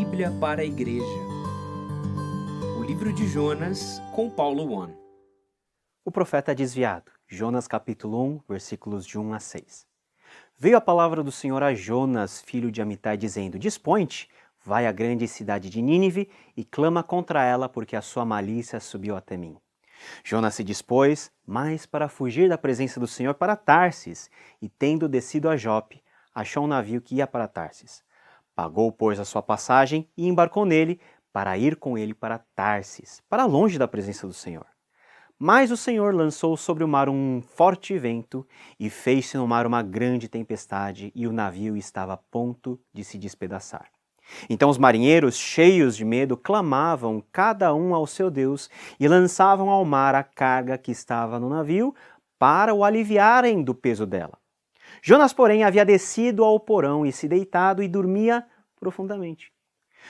Bíblia para a Igreja. O livro de Jonas, com Paulo One. O profeta desviado. Jonas capítulo 1, versículos de 1 a 6. Veio a palavra do Senhor a Jonas, filho de Amitai, dizendo: Dispõe-te, vai à grande cidade de Nínive e clama contra ela, porque a sua malícia subiu até mim. Jonas se dispôs, mas para fugir da presença do Senhor, para Tarsis, e tendo descido a Jope, achou um navio que ia para Tarsis. Pagou, pois, a sua passagem e embarcou nele para ir com ele para Tarsis, para longe da presença do Senhor. Mas o Senhor lançou sobre o mar um forte vento e fez-se no mar uma grande tempestade, e o navio estava a ponto de se despedaçar. Então os marinheiros, cheios de medo, clamavam cada um ao seu Deus e lançavam ao mar a carga que estava no navio para o aliviarem do peso dela. Jonas, porém, havia descido ao porão e se deitado e dormia profundamente.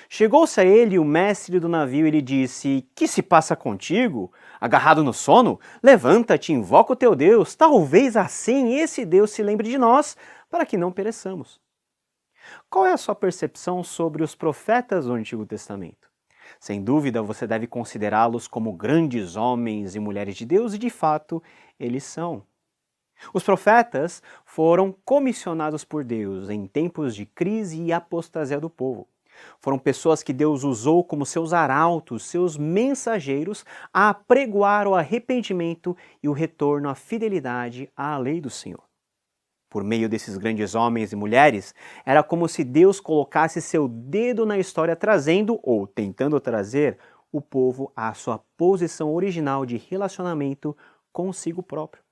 Chegou-se a ele o mestre do navio e lhe disse: Que se passa contigo? Agarrado no sono? Levanta-te, invoca o teu Deus. Talvez assim esse Deus se lembre de nós, para que não pereçamos. Qual é a sua percepção sobre os profetas do Antigo Testamento? Sem dúvida, você deve considerá-los como grandes homens e mulheres de Deus, e de fato, eles são. Os profetas foram comissionados por Deus em tempos de crise e apostasia do povo. Foram pessoas que Deus usou como seus arautos, seus mensageiros, a apregoar o arrependimento e o retorno à fidelidade à lei do Senhor. Por meio desses grandes homens e mulheres, era como se Deus colocasse seu dedo na história, trazendo, ou tentando trazer, o povo à sua posição original de relacionamento consigo próprio.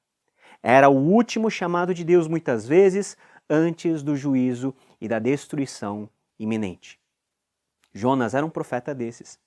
Era o último chamado de Deus, muitas vezes, antes do juízo e da destruição iminente. Jonas era um profeta desses.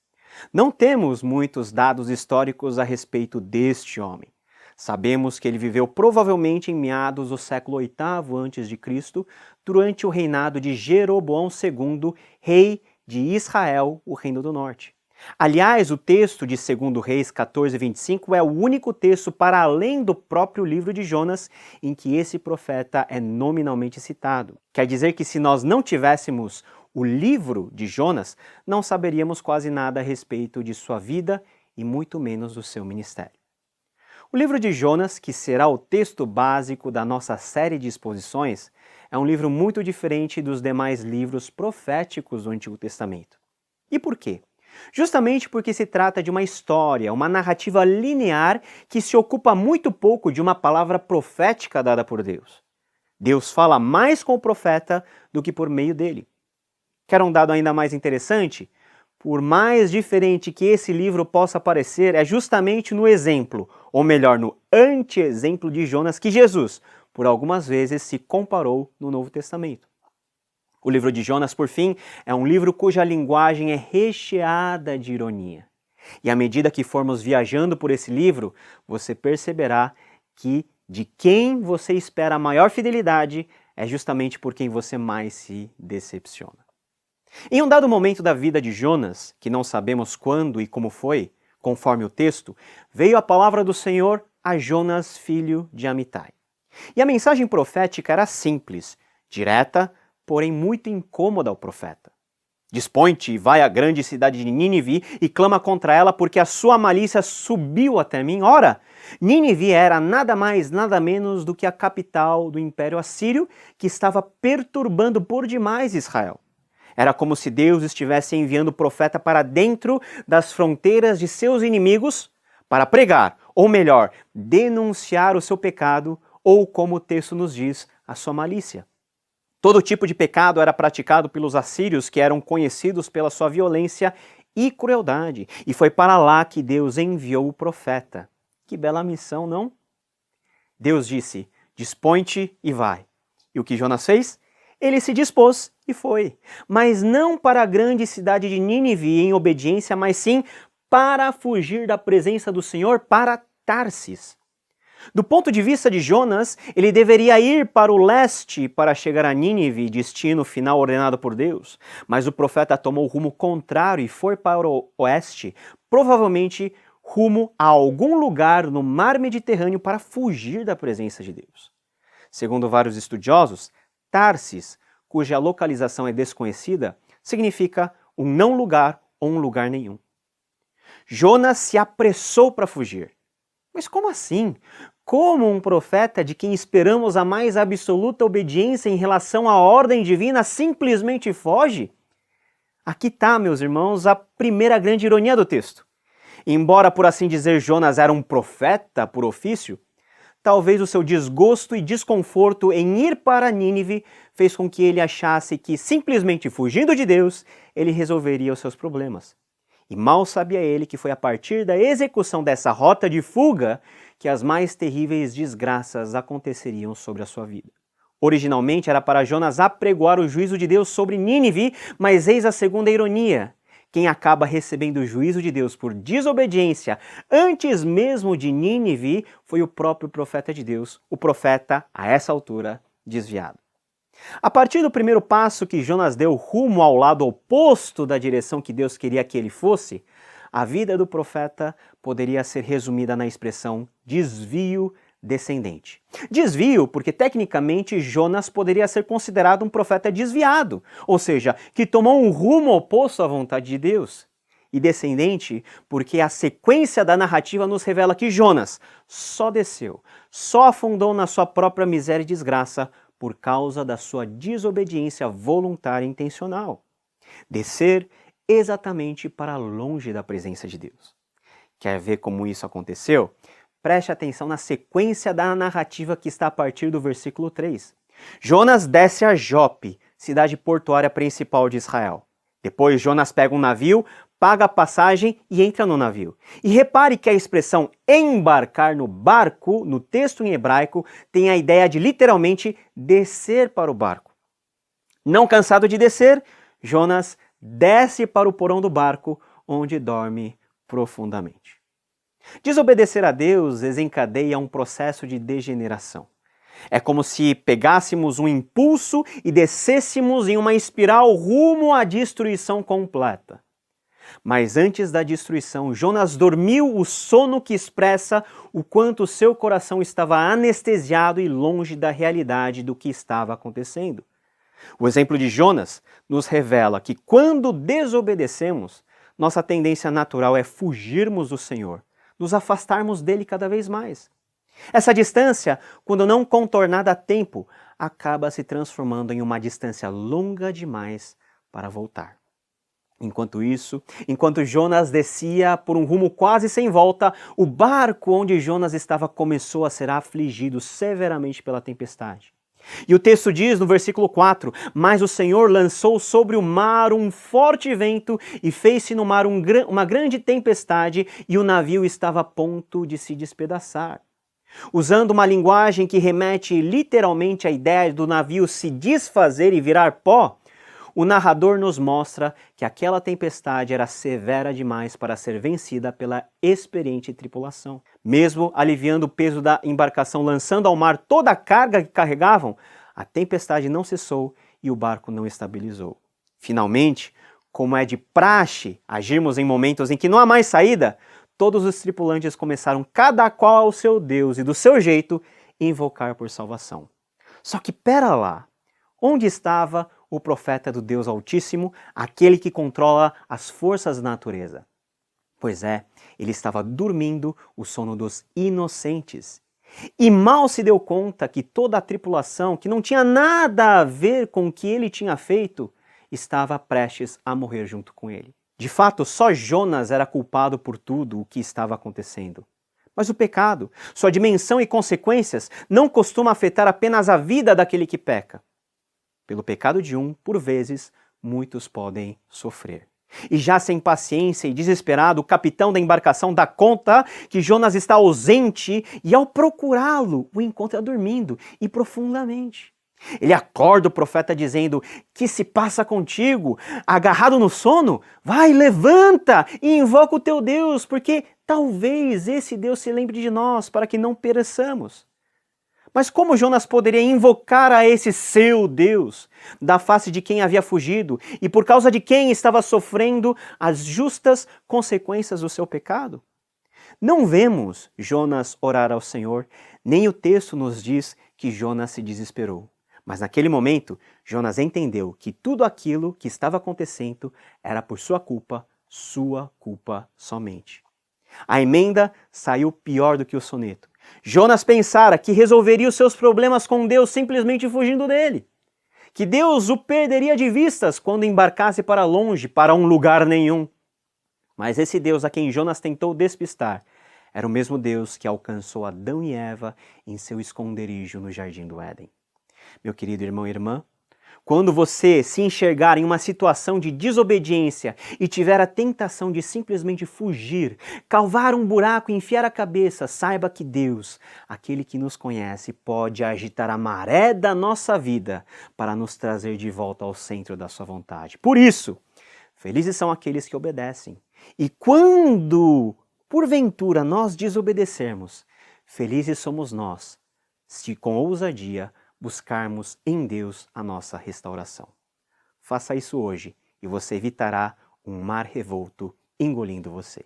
Não temos muitos dados históricos a respeito deste homem. Sabemos que ele viveu provavelmente em meados do século VIII a.C., durante o reinado de Jeroboão II, rei de Israel, o Reino do Norte. Aliás, o texto de 2 Reis 14:25 é o único texto para além do próprio livro de Jonas em que esse profeta é nominalmente citado. Quer dizer que se nós não tivéssemos o livro de Jonas, não saberíamos quase nada a respeito de sua vida e muito menos do seu ministério. O livro de Jonas, que será o texto básico da nossa série de exposições, é um livro muito diferente dos demais livros proféticos do Antigo Testamento. E por quê? Justamente porque se trata de uma história, uma narrativa linear que se ocupa muito pouco de uma palavra profética dada por Deus. Deus fala mais com o profeta do que por meio dele. Quer um dado ainda mais interessante? Por mais diferente que esse livro possa parecer, é justamente no exemplo, ou melhor, no anti-exemplo de Jonas, que Jesus, por algumas vezes, se comparou no Novo Testamento. O livro de Jonas, por fim, é um livro cuja linguagem é recheada de ironia. E à medida que formos viajando por esse livro, você perceberá que de quem você espera a maior fidelidade é justamente por quem você mais se decepciona. Em um dado momento da vida de Jonas, que não sabemos quando e como foi, conforme o texto, veio a palavra do Senhor a Jonas, filho de Amitai. E a mensagem profética era simples, direta, porém muito incômoda ao profeta. Dispõe-te e vai à grande cidade de Nínive e clama contra ela, porque a sua malícia subiu até mim. Ora, Nínive era nada mais, nada menos do que a capital do Império Assírio, que estava perturbando por demais Israel. Era como se Deus estivesse enviando o profeta para dentro das fronteiras de seus inimigos para pregar, ou melhor, denunciar o seu pecado, ou como o texto nos diz, a sua malícia. Todo tipo de pecado era praticado pelos assírios, que eram conhecidos pela sua violência e crueldade. E foi para lá que Deus enviou o profeta. Que bela missão, não? Deus disse: dispõe-te e vai. E o que Jonas fez? Ele se dispôs e foi. Mas não para a grande cidade de Nínive em obediência, mas sim para fugir da presença do Senhor, para Tarsis. Do ponto de vista de Jonas, ele deveria ir para o leste para chegar a Nínive, destino final ordenado por Deus. Mas o profeta tomou o rumo contrário e foi para o oeste, provavelmente rumo a algum lugar no mar Mediterrâneo para fugir da presença de Deus. Segundo vários estudiosos, Tarsis, cuja localização é desconhecida, significa um não lugar ou um lugar nenhum. Jonas se apressou para fugir. Mas como assim? Como um profeta de quem esperamos a mais absoluta obediência em relação à ordem divina simplesmente foge? Aqui está, meus irmãos, a primeira grande ironia do texto. Embora, por assim dizer, Jonas era um profeta por ofício, talvez o seu desgosto e desconforto em ir para Nínive fez com que ele achasse que, simplesmente fugindo de Deus, ele resolveria os seus problemas. E mal sabia ele que foi a partir da execução dessa rota de fuga que as mais terríveis desgraças aconteceriam sobre a sua vida. Originalmente era para Jonas apregoar o juízo de Deus sobre Nínive, mas eis a segunda ironia. Quem acaba recebendo o juízo de Deus por desobediência antes mesmo de Nínive foi o próprio profeta de Deus, o profeta, a essa altura, desviado. A partir do primeiro passo que Jonas deu rumo ao lado oposto da direção que Deus queria que ele fosse, a vida do profeta poderia ser resumida na expressão desvio descendente. Desvio porque, tecnicamente, Jonas poderia ser considerado um profeta desviado, ou seja, que tomou um rumo oposto à vontade de Deus. E descendente porque a sequência da narrativa nos revela que Jonas só desceu, só afundou na sua própria miséria e desgraça por causa da sua desobediência voluntária e intencional. Descer exatamente para longe da presença de Deus. Quer ver como isso aconteceu? Preste atenção na sequência da narrativa que está a partir do versículo 3. Jonas desce a Jope, cidade portuária principal de Israel. Depois Jonas pega um navio, paga a passagem e entra no navio. E repare que a expressão embarcar no barco, no texto em hebraico, tem a ideia de literalmente descer para o barco. Não cansado de descer, Jonas desce para o porão do barco, onde dorme profundamente. Desobedecer a Deus desencadeia um processo de degeneração. É como se pegássemos um impulso e descêssemos em uma espiral rumo à destruição completa. Mas antes da destruição, Jonas dormiu o sono que expressa o quanto seu coração estava anestesiado e longe da realidade do que estava acontecendo. O exemplo de Jonas nos revela que quando desobedecemos, nossa tendência natural é fugirmos do Senhor, nos afastarmos dele cada vez mais. Essa distância, quando não contornada a tempo, acaba se transformando em uma distância longa demais para voltar. Enquanto isso, enquanto Jonas descia por um rumo quase sem volta, o barco onde Jonas estava começou a ser afligido severamente pela tempestade. E o texto diz no versículo 4, mas o Senhor lançou sobre o mar um forte vento e fez-se no mar uma grande tempestade e o navio estava a ponto de se despedaçar. Usando uma linguagem que remete literalmente à ideia do navio se desfazer e virar pó, o narrador nos mostra que aquela tempestade era severa demais para ser vencida pela experiente tripulação. Mesmo aliviando o peso da embarcação, lançando ao mar toda a carga que carregavam, a tempestade não cessou e o barco não estabilizou. Finalmente, como é de praxe agirmos em momentos em que não há mais saída, todos os tripulantes começaram, cada qual ao seu Deus e do seu jeito, invocar por salvação. Só que pera lá, onde estava o profeta do Deus Altíssimo, aquele que controla as forças da natureza? Pois é, ele estava dormindo o sono dos inocentes. E mal se deu conta que toda a tripulação, que não tinha nada a ver com o que ele tinha feito, estava prestes a morrer junto com ele. De fato, só Jonas era culpado por tudo o que estava acontecendo. Mas o pecado, sua dimensão e consequências, não costuma afetar apenas a vida daquele que peca. Pelo pecado de um, por vezes, muitos podem sofrer. E já sem paciência e desesperado, o capitão da embarcação dá conta que Jonas está ausente e ao procurá-lo, o encontra dormindo e profundamente. Ele acorda o profeta dizendo: "Que se passa contigo? Agarrado no sono? Vai, levanta e invoca o teu Deus, porque talvez esse Deus se lembre de nós para que não pereçamos." Mas como Jonas poderia invocar a esse seu Deus, da face de quem havia fugido e por causa de quem estava sofrendo as justas consequências do seu pecado? Não vemos Jonas orar ao Senhor, nem o texto nos diz que Jonas se desesperou. Mas naquele momento, Jonas entendeu que tudo aquilo que estava acontecendo era por sua culpa somente. A emenda saiu pior do que o soneto. Jonas pensara que resolveria os seus problemas com Deus simplesmente fugindo dele. Que Deus o perderia de vistas quando embarcasse para longe, para um lugar nenhum. Mas esse Deus a quem Jonas tentou despistar era o mesmo Deus que alcançou Adão e Eva em seu esconderijo no jardim do Éden. Meu querido irmão e irmã, quando você se enxergar em uma situação de desobediência e tiver a tentação de simplesmente fugir, cavar um buraco e enfiar a cabeça, saiba que Deus, aquele que nos conhece, pode agitar a maré da nossa vida para nos trazer de volta ao centro da sua vontade. Por isso, felizes são aqueles que obedecem. E quando, porventura, nós desobedecermos, felizes somos nós, se com ousadia buscarmos em Deus a nossa restauração. Faça isso hoje e você evitará um mar revolto engolindo você.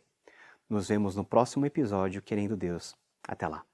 Nos vemos no próximo episódio, querendo Deus. Até lá.